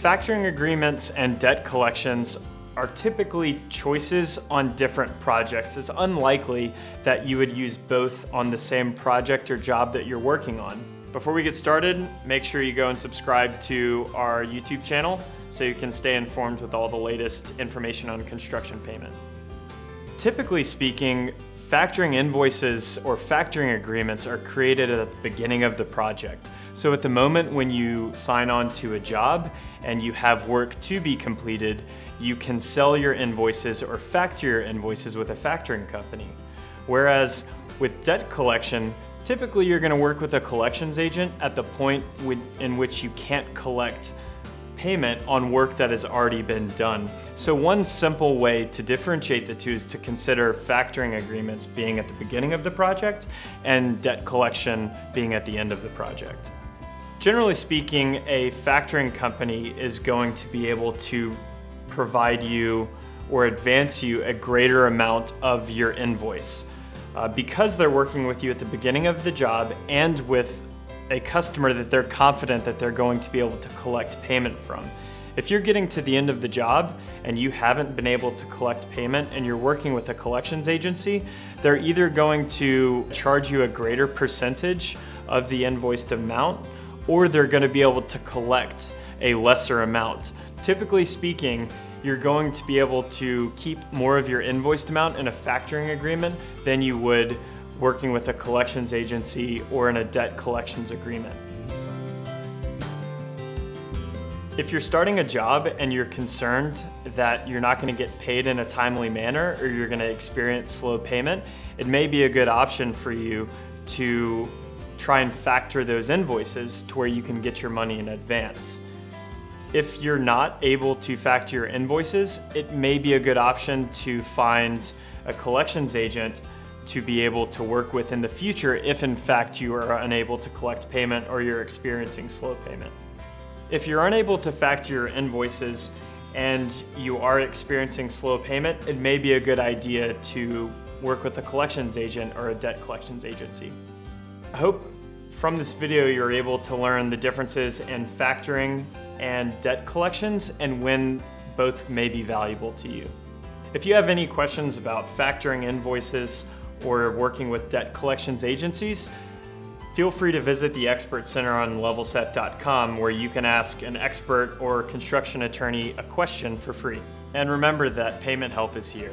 Factoring agreements and debt collections are typically choices on different projects. It's unlikely that you would use both on the same project or job that you're working on. Before we get started, make sure you go and subscribe to our YouTube channel so you can stay informed with all the latest information on construction payment. Typically speaking, factoring invoices or factoring agreements are created at the beginning of the project. So at the moment when you sign on to a job and you have work to be completed, you can sell your invoices or factor your invoices with a factoring company. Whereas with debt collection, typically you're going to work with a collections agent at the point in which you can't collect payment on work that has already been done. So one simple way to differentiate the two is to consider factoring agreements being at the beginning of the project and debt collection being at the end of the project. Generally speaking, a factoring company is going to be able to provide you or advance you a greater amount of your invoice. Because they're working with you at the beginning of the job and with a customer that they're confident that they're going to be able to collect payment from. If you're getting to the end of the job and you haven't been able to collect payment and you're working with a collections agency, they're either going to charge you a greater percentage of the invoiced amount, or they're going to be able to collect a lesser amount. Typically speaking, you're going to be able to keep more of your invoiced amount in a factoring agreement than you would working with a collections agency or in a debt collections agreement. If you're starting a job and you're concerned that you're not going to get paid in a timely manner or you're going to experience slow payment, it may be a good option for you to try and factor those invoices to where you can get your money in advance. If you're not able to factor your invoices, it may be a good option to find a collections agent to be able to work with in the future if in fact you are unable to collect payment or you're experiencing slow payment. If you're unable to factor your invoices and you are experiencing slow payment, it may be a good idea to work with a collections agent or a debt collections agency. I hope from this video you're able to learn the differences in factoring and debt collections and when both may be valuable to you. If you have any questions about factoring invoices or working with debt collections agencies, feel free to visit the Expert Center on Levelset.com where you can ask an expert or construction attorney a question for free. And remember that payment help is here.